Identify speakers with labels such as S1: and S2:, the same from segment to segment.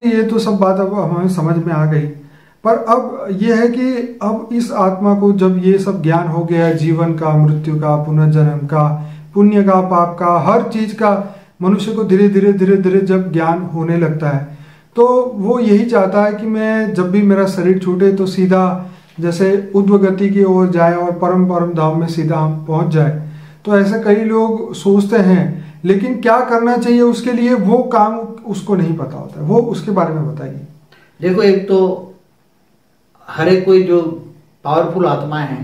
S1: ये तो सब बात अब हमें समझ में आ गई, पर अब ये है कि अब इस आत्मा को जब ये सब ज्ञान हो गया, जीवन का, मृत्यु का, पुनर्जन्म का, पुण्य का, पाप का, हर चीज का मनुष्य को धीरे धीरे धीरे धीरे जब ज्ञान होने लगता है तो वो यही चाहता है कि मैं जब भी मेरा शरीर छूटे तो सीधा जैसे उद्वगति की ओर जाए और परम परम धाम में सीधा हम पहुंच जाए। तो ऐसे कई लोग सोचते हैं, लेकिन क्या करना चाहिए उसके लिए वो काम उसको नहीं पता होता है। वो उसके बारे में बताइए।
S2: देखो, एक तो हर एक कोई जो पावरफुल आत्मा है,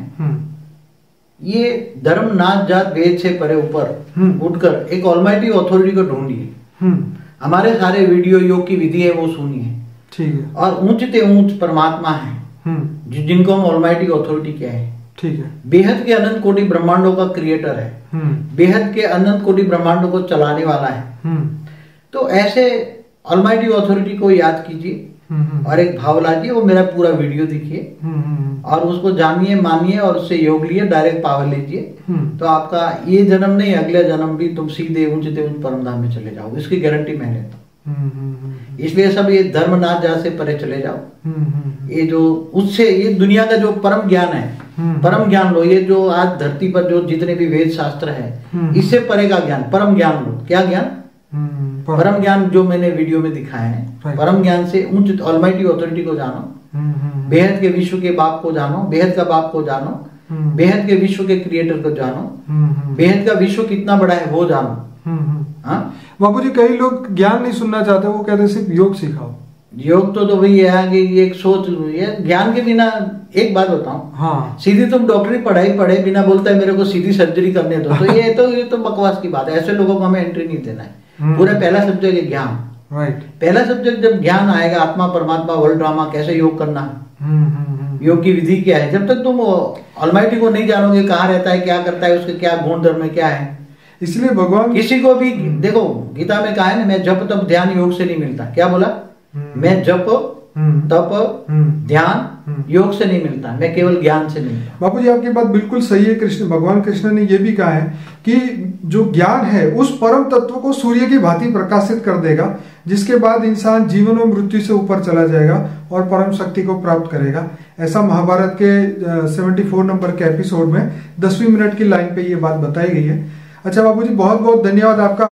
S2: ये धर्म नाच जात भेद से परे ऊपर उठकर एक ऑलमाइटी अथॉरिटी को ढूंढिए। हमारे सारे वीडियो योग की विधि है वो सुनिए, ठीक है। और ऊंचते ऊंच परमात्मा है जिनको हम ऑलमाइटी अथॉरिटी कहते हैं, ठीक है। बेहद के अनंत कोटि ब्रह्मांडों का क्रिएटर है, बेहद के अनंत कोटि ब्रह्मांडों को चलाने वाला है। तो ऐसे ऑलमाइटी अथॉरिटी को याद कीजिए और एक भाव लाजिए, वो मेरा पूरा वीडियो देखिए और उसको जानिए, मानिए और उससे योग लिए, डायरेक्ट पावर लीजिए। तो आपका ये जन्म नहीं, अगले जन्म भी तुम सीधे ऊंचते ऊंच परमधाम में चले जाओ, इसकी गारंटी मैं लेता हूँ। इसलिए सब ये धर्म नाच जा से परे चले जाओ। ये जो उससे ये दुनिया का जो परम ज्ञान है, परम ज्ञान लो। ये जो आज धरती पर जो जितने भी वेद शास्त्र है, इससे परे का ज्ञान, परम ज्ञान लो। क्या ज्ञान? परम ज्ञान जो मैंने वीडियो में दिखाया है। परम ज्ञान से उच्च ऑलमाइटी अथॉरिटी को जानो, बेहद के विश्व के बाप को जानो, बेहद का बाप को जानो, बेहद के विश्व के क्रिएटर को जानो, बेहद का विश्व कितना बड़ा है वो जानो। हाँ
S1: बाबूजी, कई लोग ज्ञान नहीं सुनना चाहते, वो कहते सिर्फ योग सिखाओ।
S2: योग तो वही है कि एक सोच है ज्ञान के बिना। एक बात बताऊं, हाँ, सीधी तुम डॉक्टरी पढ़ाई पढ़े बिना बोलता है मेरे को सीधी सर्जरी करने दो, तो ये तो बकवास की बात है। ऐसे लोगों को हमें एंट्री नहीं देना है। पूरा पहला सब्जेक्ट है ज्ञान, राइट। पहला सब्जेक्ट जब ज्ञान आएगा, आत्मा परमात्मा वर्ल्ड ड्रामा कैसे योग करना, योग की विधि क्या है, जब तक तुम ऑलमाइटी को नहीं जानोगे, कहाँ रहता है, क्या करता है, उसके क्या गुण धर्म है, क्या है। इसलिए भगवान किसी को भी देखो, गीता में कहा है ना, मैं जप तप ध्यान योग से नहीं मिलता। क्या बोला? मैं जप तप ध्यान योग से नहीं मिलता, मैं केवल ज्ञान से मिलता।
S1: बापू जी, आपकी बात बिल्कुल सही है। भगवान कृष्ण ने यह भी कहा है कि जो ज्ञान है उस परम तत्व को सूर्य की भांति प्रकाशित कर देगा, जिसके बाद इंसान जीवन और मृत्यु से ऊपर चला जाएगा और परम शक्ति को प्राप्त करेगा। ऐसा महाभारत के 74 नंबर के एपिसोड में 10वीं मिनट की लाइन पे ये बात बताई गई है। अच्छा बापू जी, बहुत बहुत धन्यवाद आपका।